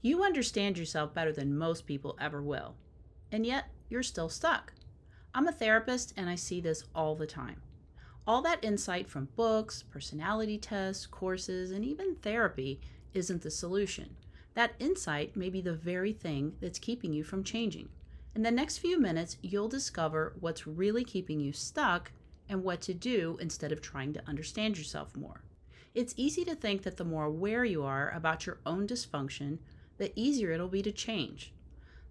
You understand yourself better than most people ever will, and yet you're still stuck. I'm a therapist and I see this all the time. All that insight from books, personality tests, courses, and even therapy isn't the solution. That insight may be the very thing that's keeping you from changing. In the next few minutes, you'll discover what's really keeping you stuck and what to do instead of trying to understand yourself more. It's easy to think that the more aware you are about your own dysfunction, the easier it'll be to change.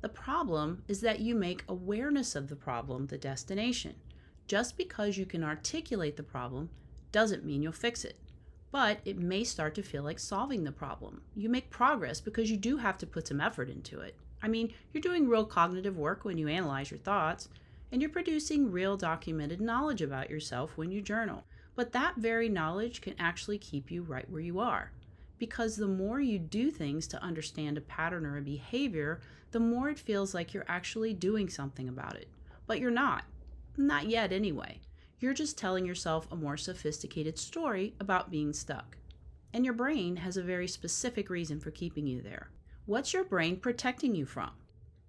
The problem is that you make awareness of the problem the destination. Just because you can articulate the problem doesn't mean you'll fix it. But it may start to feel like solving the problem. You make progress because you do have to put some effort into it. I mean, you're doing real cognitive work when you analyze your thoughts, and you're producing real documented knowledge about yourself when you journal. But that very knowledge can actually keep you right where you are. Because the more you do things to understand a pattern or a behavior, the more it feels like you're actually doing something about it. But you're not. Not yet, anyway. You're just telling yourself a more sophisticated story about being stuck. And your brain has a very specific reason for keeping you there. What's your brain protecting you from?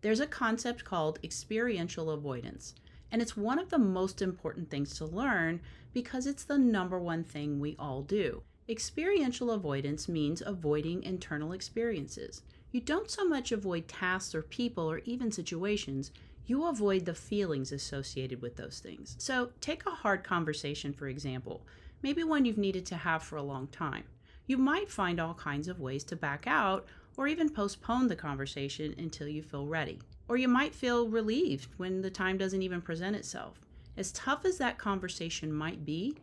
There's a concept called experiential avoidance, and it's one of the most important things to learn because it's the number one thing we all do. Experiential avoidance means avoiding internal experiences. You don't so much avoid tasks or people or even situations, you avoid the feelings associated with those things. So take a hard conversation, for example, maybe one you've needed to have for a long time. You might find all kinds of ways to back out or even postpone the conversation until you feel ready. Or you might feel relieved when the time doesn't even present itself. As tough as that conversation might be,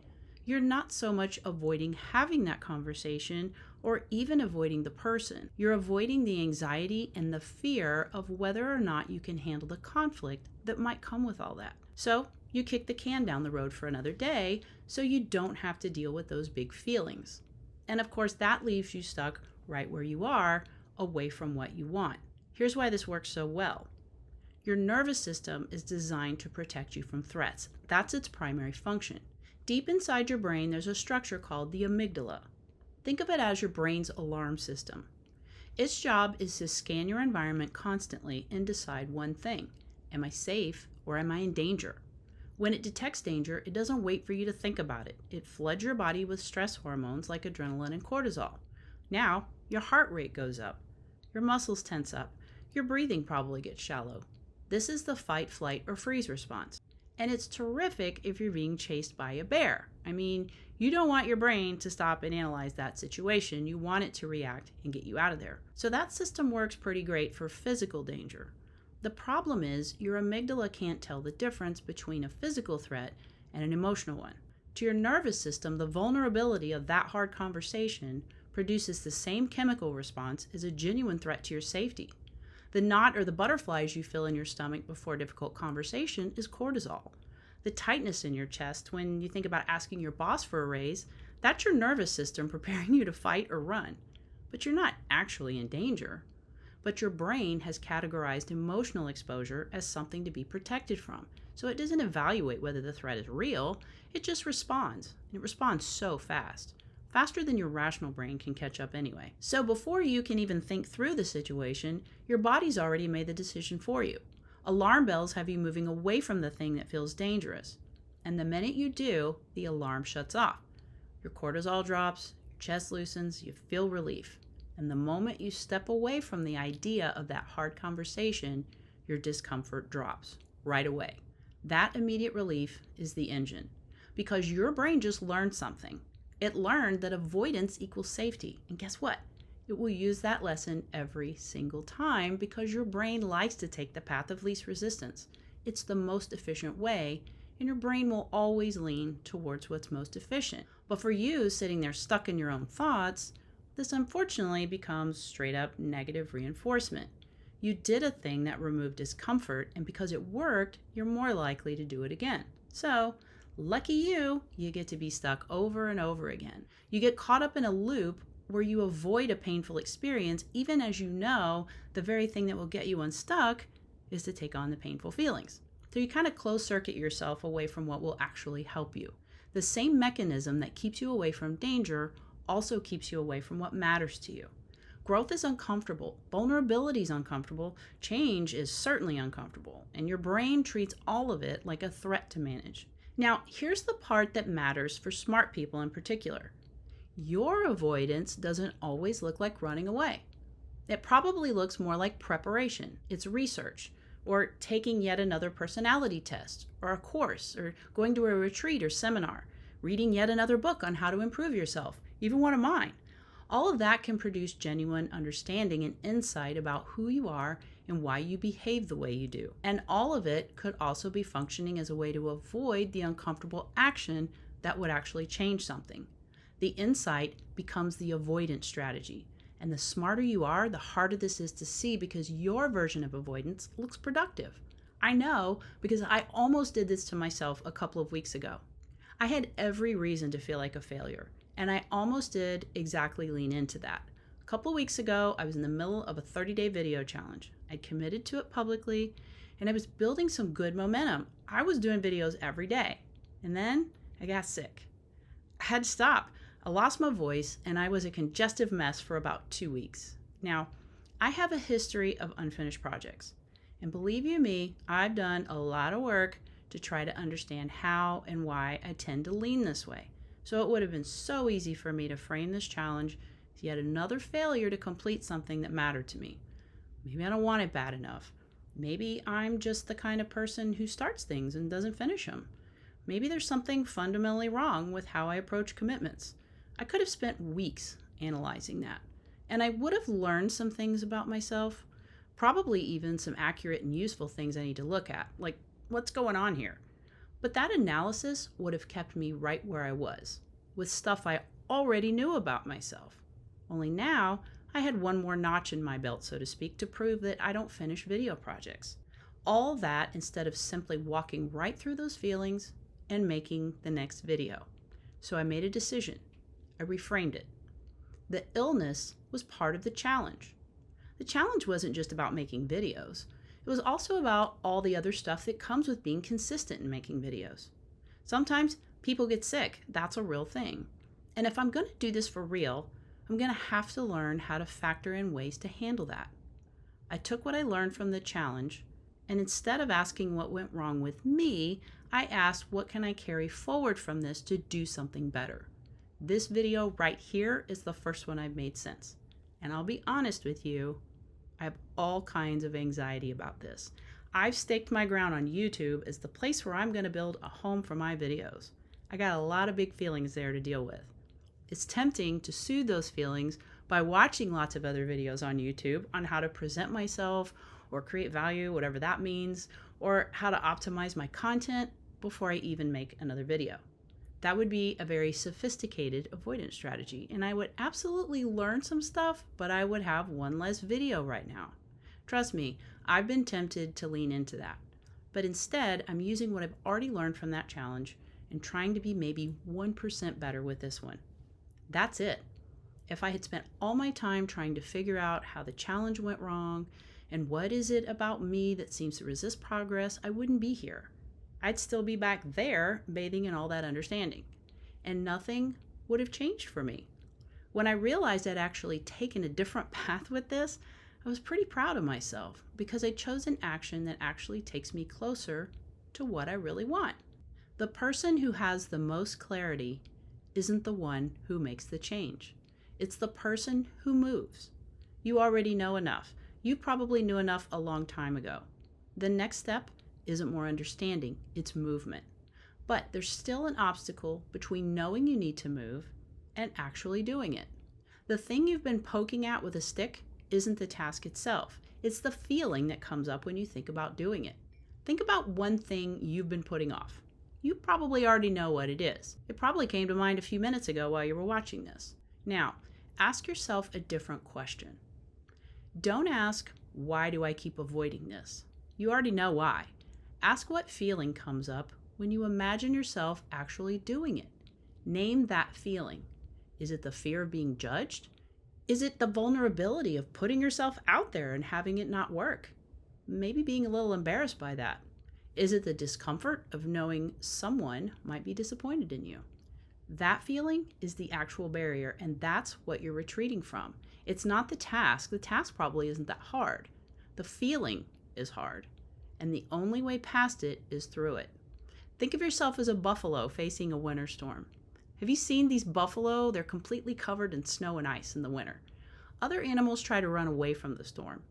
you're not so much avoiding having that conversation or even avoiding the person. You're avoiding the anxiety and the fear of whether or not you can handle the conflict that might come with all that. So you kick the can down the road for another day so you don't have to deal with those big feelings. And of course, that leaves you stuck right where you are, away from what you want. Here's why this works so well. Your nervous system is designed to protect you from threats. That's its primary function. Deep inside your brain, there's a structure called the amygdala. Think of it as your brain's alarm system. Its job is to scan your environment constantly and decide one thing. Am I safe or am I in danger? When it detects danger, it doesn't wait for you to think about it. It floods your body with stress hormones like adrenaline and cortisol. Now, your heart rate goes up. Your muscles tense up. Your breathing probably gets shallow. This is the fight, flight, or freeze response. And it's terrific if you're being chased by a bear. I mean, you don't want your brain to stop and analyze that situation. You want it to react and get you out of there. So that system works pretty great for physical danger. The problem is your amygdala can't tell the difference between a physical threat and an emotional one. To your nervous system, the vulnerability of that hard conversation produces the same chemical response as a genuine threat to your safety. The knot or the butterflies you feel in your stomach before a difficult conversation is cortisol. The tightness in your chest when you think about asking your boss for a raise, that's your nervous system preparing you to fight or run. But you're not actually in danger. But your brain has categorized emotional exposure as something to be protected from. So it doesn't evaluate whether the threat is real, it just responds. And it responds so fast. Faster than your rational brain can catch up anyway. So before you can even think through the situation, your body's already made the decision for you. Alarm bells have you moving away from the thing that feels dangerous. And the minute you do, the alarm shuts off. Your cortisol drops, your chest loosens, you feel relief. And the moment you step away from the idea of that hard conversation, your discomfort drops right away. That immediate relief is the engine. Because your brain just learned something. It learned that avoidance equals safety. And guess what? It will use that lesson every single time because your brain likes to take the path of least resistance. It's the most efficient way, and your brain will always lean towards what's most efficient. But for you, sitting there stuck in your own thoughts, this unfortunately becomes straight up negative reinforcement. You did a thing that removed discomfort, and because it worked, you're more likely to do it again. So, lucky you get to be stuck over and over again. You get caught up in a loop where you avoid a painful experience even as you know the very thing that will get you unstuck is to take on the painful feelings. So you kind of close circuit yourself away from what will actually help you. The same mechanism that keeps you away from danger also keeps you away from what matters to you. Growth is uncomfortable. Vulnerability is uncomfortable. Change is certainly uncomfortable. And your brain treats all of it like a threat to manage. Now, here's the part that matters for smart people in particular. Your avoidance doesn't always look like running away. It probably looks more like preparation. It's research, or taking yet another personality test, or a course, or going to a retreat or seminar, reading yet another book on how to improve yourself, even one of mine. All of that can produce genuine understanding and insight about who you are and why you behave the way you do. And all of it could also be functioning as a way to avoid the uncomfortable action that would actually change something. The insight becomes the avoidance strategy. And the smarter you are, the harder this is to see because your version of avoidance looks productive. I know because I almost did this to myself a couple of weeks ago. I had every reason to feel like a failure, and I almost did exactly lean into that. A couple of weeks ago, I was in the middle of a 30-day video challenge. I'd committed to it publicly, and I was building some good momentum. I was doing videos every day, and then I got sick. I had to stop. I lost my voice, and I was a congestive mess for about 2 weeks. Now, I have a history of unfinished projects, and believe you me, I've done a lot of work to try to understand how and why I tend to lean this way. So it would have been so easy for me to frame this challenge as yet another failure to complete something that mattered to me. Maybe I don't want it bad enough. Maybe I'm just the kind of person who starts things and doesn't finish them. Maybe there's something fundamentally wrong with how I approach commitments. I could have spent weeks analyzing that, and I would have learned some things about myself, probably even some accurate and useful things I need to look at, like what's going on here. But that analysis would have kept me right where I was, with stuff I already knew about myself. Only now, I had one more notch in my belt, so to speak, to prove that I don't finish video projects. All that instead of simply walking right through those feelings and making the next video. So I made a decision. I reframed it. The illness was part of the challenge. The challenge wasn't just about making videos. It was also about all the other stuff that comes with being consistent in making videos. Sometimes people get sick. That's a real thing. And if I'm going to do this for real, I'm going to have to learn how to factor in ways to handle that. I took what I learned from the challenge, and instead of asking what went wrong with me, I asked what can I carry forward from this to do something better. This video right here is the first one I've made since. And I'll be honest with you, I have all kinds of anxiety about this. I've staked my ground on YouTube as the place where I'm going to build a home for my videos. I got a lot of big feelings there to deal with. It's tempting to soothe those feelings by watching lots of other videos on YouTube on how to present myself or create value, whatever that means, or how to optimize my content before I even make another video. That would be a very sophisticated avoidance strategy, and I would absolutely learn some stuff, but I would have one less video right now. Trust me, I've been tempted to lean into that. But instead, I'm using what I've already learned from that challenge and trying to be maybe 1% better with this one. That's it. If I had spent all my time trying to figure out how the challenge went wrong and what is it about me that seems to resist progress, I wouldn't be here. I'd still be back there bathing in all that understanding, and nothing would have changed for me. When I realized I'd actually taken a different path with this, I was pretty proud of myself because I chose an action that actually takes me closer to what I really want. The person who has the most clarity isn't the one who makes the change. It's the person who moves. You already know enough. You probably knew enough a long time ago. The next step isn't more understanding, it's movement. But there's still an obstacle between knowing you need to move and actually doing it. The thing you've been poking at with a stick isn't the task itself. It's the feeling that comes up when you think about doing it. Think about one thing you've been putting off. You probably already know what it is. It probably came to mind a few minutes ago while you were watching this. Now, ask yourself a different question. Don't ask, why do I keep avoiding this? You already know why. Ask what feeling comes up when you imagine yourself actually doing it. Name that feeling. Is it the fear of being judged? Is it the vulnerability of putting yourself out there and having it not work? Maybe being a little embarrassed by that. Is it the discomfort of knowing someone might be disappointed in you? That feeling is the actual barrier, and that's what you're retreating from. It's not the task. The task probably isn't that hard. The feeling is hard. And the only way past it is through it. Think of yourself as a buffalo facing a winter storm. Have you seen these buffalo? They're completely covered in snow and ice in the winter. Other animals try to run away from the storm,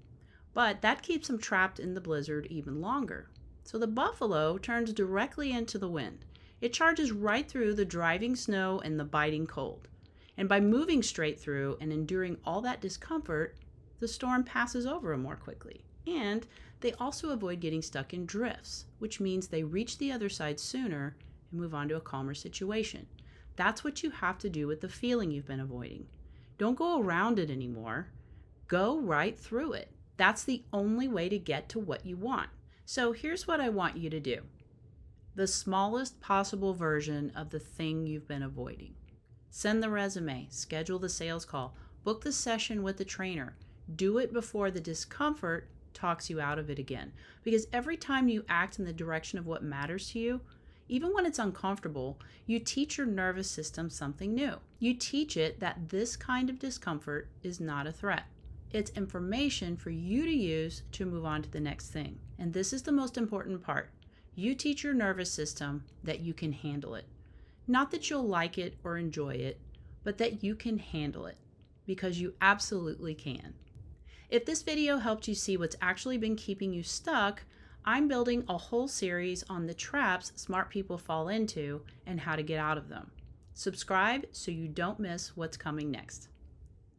but that keeps them trapped in the blizzard even longer. So the buffalo turns directly into the wind. It charges right through the driving snow and the biting cold. And by moving straight through and enduring all that discomfort, the storm passes over them more quickly. And they also avoid getting stuck in drifts, which means they reach the other side sooner and move on to a calmer situation. That's what you have to do with the feeling you've been avoiding. Don't go around it anymore. Go right through it. That's the only way to get to what you want. So here's what I want you to do. The smallest possible version of the thing you've been avoiding. Send the resume, schedule the sales call, book the session with the trainer. Do it before the discomfort talks you out of it again. Because every time you act in the direction of what matters to you, even when it's uncomfortable, you teach your nervous system something new. You teach it that this kind of discomfort is not a threat. It's information for you to use to move on to the next thing. And this is the most important part. You teach your nervous system that you can handle it. Not that you'll like it or enjoy it, but that you can handle it, because you absolutely can. If this video helped you see what's actually been keeping you stuck, I'm building a whole series on the traps smart people fall into and how to get out of them. Subscribe so you don't miss what's coming next.